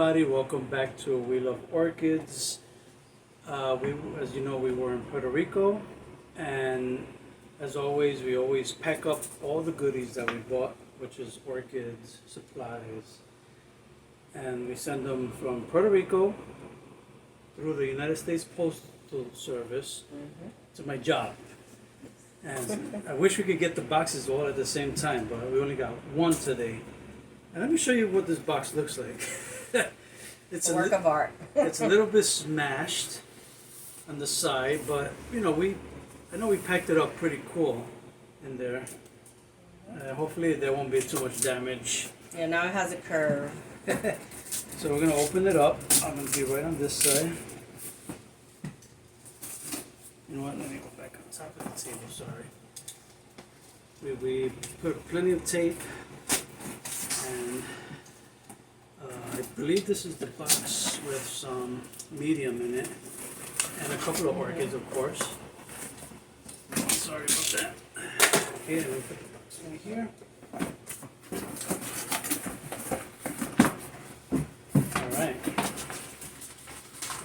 everybody, welcome back to We Love Orchids. As you know, we were in Puerto Rico, and as always, we always pack up all the goodies that we bought, which is orchids, supplies, and we send them from Puerto Rico through the United States Postal Service to my job. And I wish we could get the boxes all at the same time, but we only got one today. And let me show you what this box looks like. It's a work of art. It's a little bit smashed on the side, but you know, I know we packed it up pretty cool in there. Hopefully there won't be too much damage. Yeah, now it has a curve. So we're gonna open it up. I'm gonna be right on this side. You know what? Let me go back on top of the table. Sorry. We put plenty of tape, and I believe this is the box with some medium in it, and a couple of orchids, of course. Sorry about that. Okay, and we put the box in here. All right.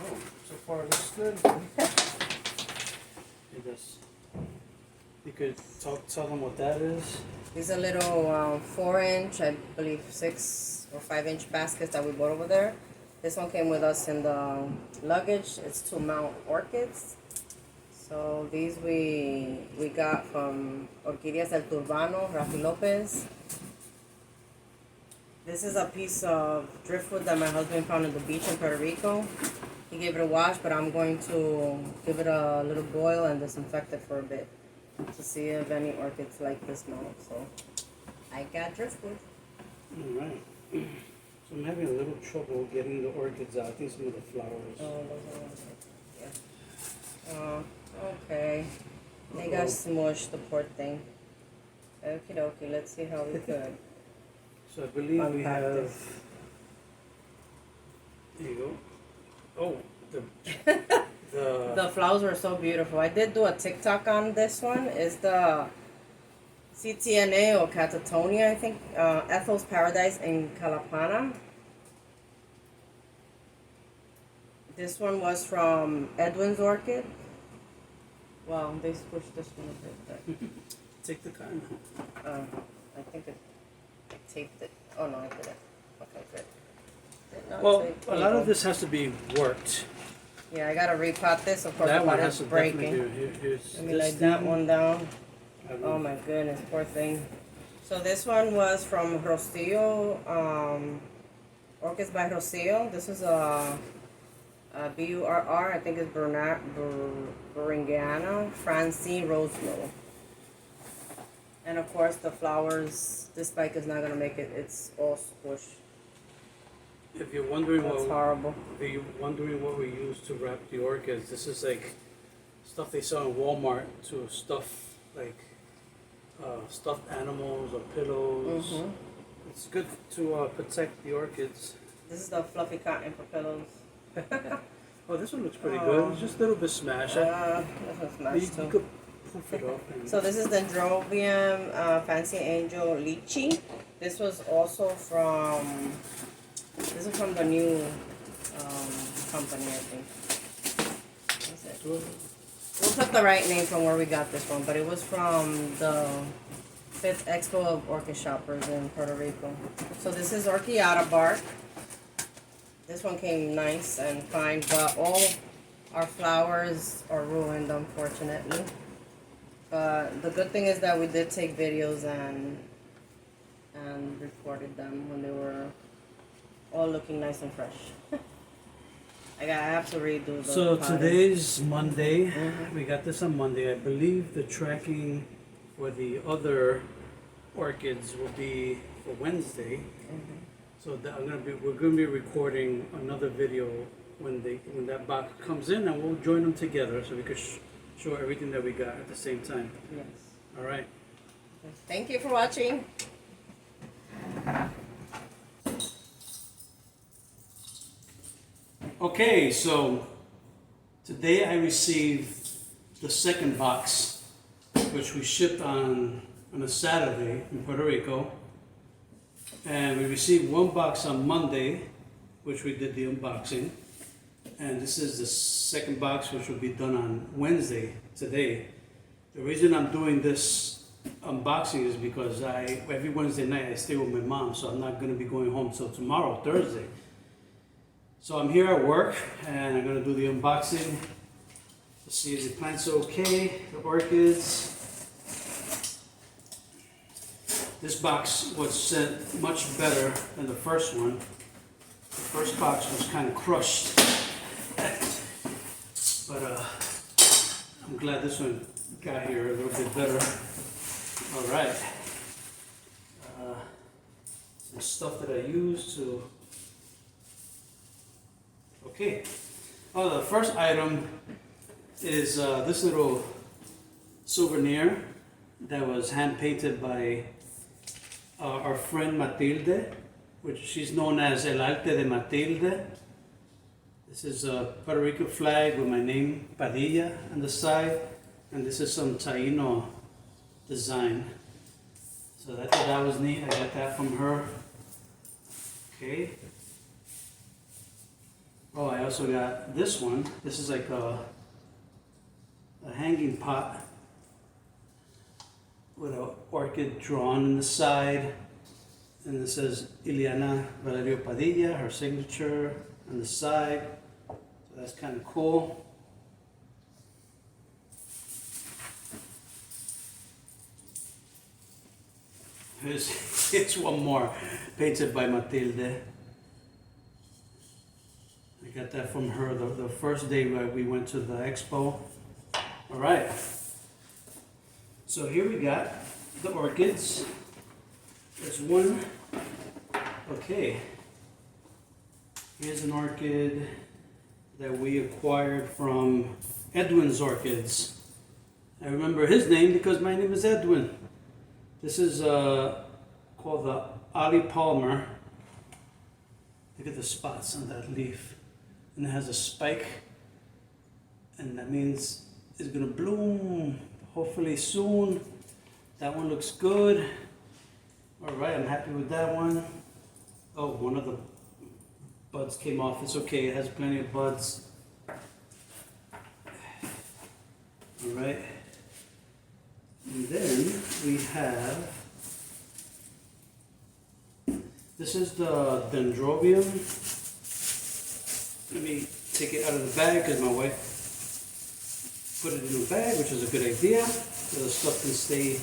Oh, so far it looks good. You could tell them what that is. These are little 4-inch, I believe 6 or 5-inch baskets that we bought over there. This one came with us in the luggage. It's to mount orchids. So these we got from Orquídeas del Turbano, Rafi Lopez. This is a piece of driftwood that my husband found on the beach in Puerto Rico. He gave it a wash, but I'm going to give it a little boil and disinfect it for a bit to see if any orchids like this smell. So I got driftwood. All right. So I'm having a little trouble getting the orchids out. I think some of the flowers. Oh, those are, yeah. Okay. They got smushed, the poor thing. Okie dokie, let's see how we could. So I believe we unpack have. this. There you go. Oh, The flowers are so beautiful. I did do a TikTok on this one. It's the CTNA or Catatonia, I think. Ethel's Paradise in Calapana. This one was from Edwin's Orchid. Wow, they squished this one a bit. take the cotton. I think I taped it. Oh no, I didn't. Okay, good. Did not Well, tape a lot cable. of this has to be worked. Yeah, I gotta repot this. Of course, That the one pot has is to breaking. definitely do. Here's Let me this lay that thing. one down. I Oh will- my goodness, poor thing. So this one was from Rocio, Orchids by Rocio. This is a BURR, I think it's Beringiana, Francine Roseville. And of course the flowers, this spike is not gonna make it, it's all squished. If you're wondering That's horrible. if you're wondering what we use to wrap the orchids, this is like stuff they sell in Walmart to stuff like stuffed animals or pillows. It's good to protect the orchids. This is the fluffy cotton for pillows. Oh, this one looks pretty good. It's just a little bit smashed. This one's You smashed too. could poof it off. And So this is Dendrobium Fancy Angel Lychee. This was also from, this is from the new company, I think. What's it? We'll put the right name from where we got this one, but it was from the 5th Expo of Orchid Shoppers in Puerto Rico. So this is Orchiata bark. This one came nice and fine, but all our flowers are ruined, unfortunately. But the good thing is that we did take videos and recorded them when they were all looking nice and fresh. I have to redo the So potting. today's Monday. We got this on Monday. I believe the tracking for the other orchids will be for Wednesday. So we're gonna be recording another video when that box comes in, and we'll join them together so we can show everything that we got at the same time. Yes. All right. Thank you for watching. Okay, so today I received the second box, which we shipped on a Saturday in Puerto Rico. And we received one box on Monday, which we did the unboxing. And this is the second box, which will be done on Wednesday, today. The reason I'm doing this unboxing is because every Wednesday night I stay with my mom, so I'm not gonna be going home till tomorrow, Thursday. So I'm here at work and I'm gonna do the unboxing to see if the plants are okay, the orchids. This box was sent much better than the first one. The first box was kind of crushed. But I'm glad this one got here a little bit better. All right. Some stuff that I use to. Okay. Oh, the first item is this little souvenir that was hand painted by our friend Matilde, which she's known as El Arte de Matilde. This is a Puerto Rico flag with my name, Padilla, on the side, and this is some Taino design. So I thought that was neat. I got that from her. Okay. Oh, I also got this one. This is like a hanging pot with an orchid drawn in the side. And it says Ileana Valerio Padilla, her signature on the side. So that's kind of cool. Here's one more, painted by Matilde. I got that from her the first day we went to the Expo. All right. So here we got the orchids. There's one. Okay. Here's an orchid that we acquired from Edwin's Orchids. I remember his name because my name is Edwin. This is called the Ali Palmer. Look at the spots on that leaf. And it has a spike. And that means it's gonna bloom hopefully soon. That one looks good. All right, I'm happy with that one. Oh, one of the buds came off. It's okay, it has plenty of buds. All right. And then we have, this is the dendrobium. Let me take it out of the bag because my wife put it in a bag, which is a good idea. So the stuff can stay,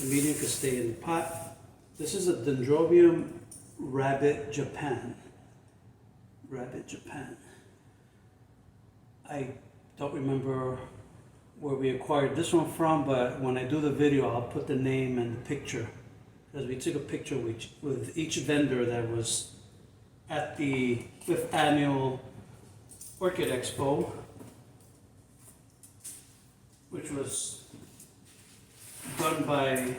the medium can stay in the pot. This is a dendrobium rabbit Japan. Rabbit Japan. I don't remember where we acquired this one from, but when I do the video, I'll put the name and the picture. Because we took a picture with each vendor that was at the 5th annual Orchid Expo, which was done by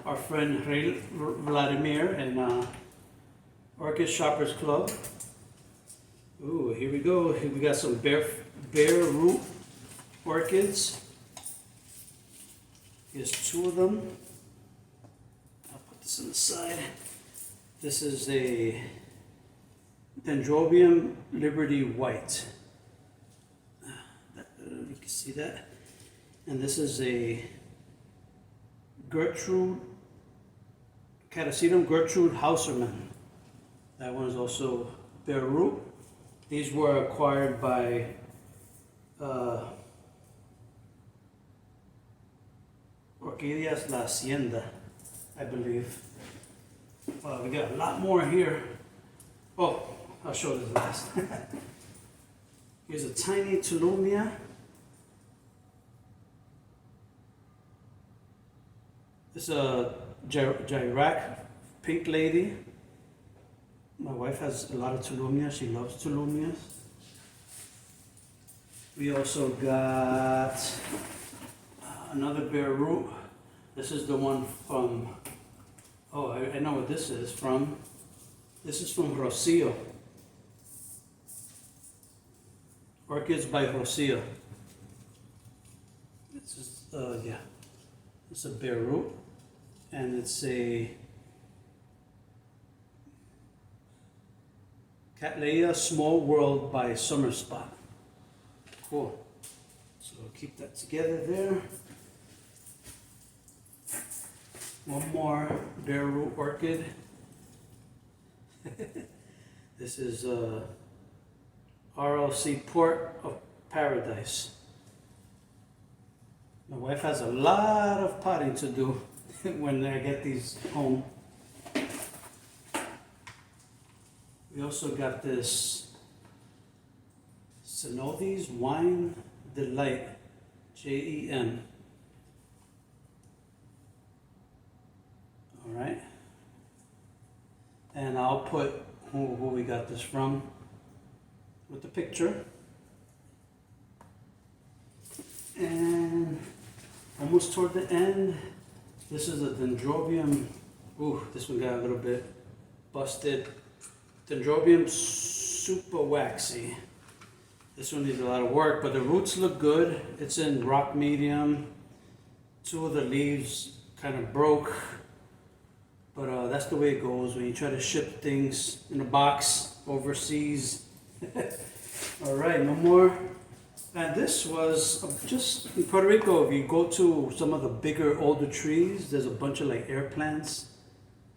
our friend Vladimir and Orchid Shoppers Club. Ooh, here we go. Here we got some bare root orchids. Here's two of them. I'll put this on the side. This is a Dendrobium Liberty White. You can see that. And this is a Catasetum Gertrude Hauserman. That one is also bare root. These were acquired by Orquídeas La Hacienda, I believe. We got a lot more here. Oh, I'll show this last. Here's a tiny Tulumia. This is a Gyrac Pink Lady. My wife has a lot of Tulumia. She loves Tulumias. We also got another bare root. This is the one from, oh, I know what this is from. This is from Rocio. Orchids by Rocio. This is, yeah. It's a bare root. And it's a Cattleya Small World by Summer Spot. Cool. So keep that together there. One more bare root orchid. This is RLC Port of Paradise. My wife has a lot of potting to do when I get these home. We also got this Synovi's Wine Delight, Jen. All right. And I'll put who we got this from with the picture. And almost toward the end, this is a Dendrobium. Ooh, this one got a little bit busted. Dendrobium super waxy. This one needs a lot of work, but the roots look good. It's in rock medium. Two of the leaves kind of broke, but that's the way it goes when you try to ship things in a box overseas. All right, no more. And this was just in Puerto Rico. If you go to some of the bigger, older trees, there's a bunch of like air plants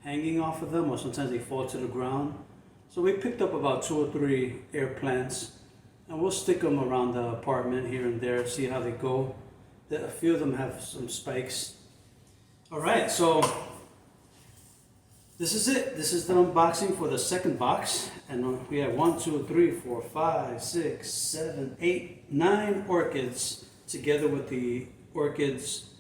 hanging off of them, or sometimes they fall to the ground. So we picked up about 2 or 3 air plants, and we'll stick them around the apartment here and there, see how they go. A few of them have some spikes. All right, so this is it. This is the unboxing for the second box, and we have 1, 2, 3, 4, 5, 6, 7, 8, 9 orchids together with the orchids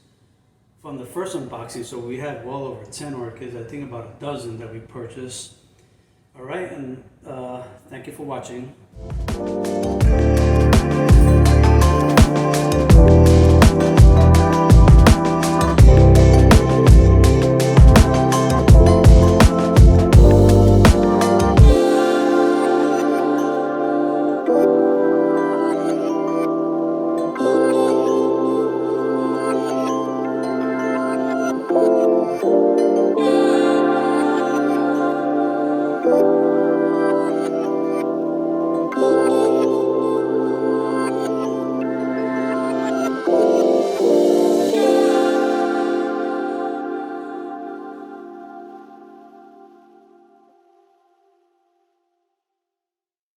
from the first unboxing. So we had well over 10 orchids, I think about a dozen that we purchased. All right, and thank you for watching.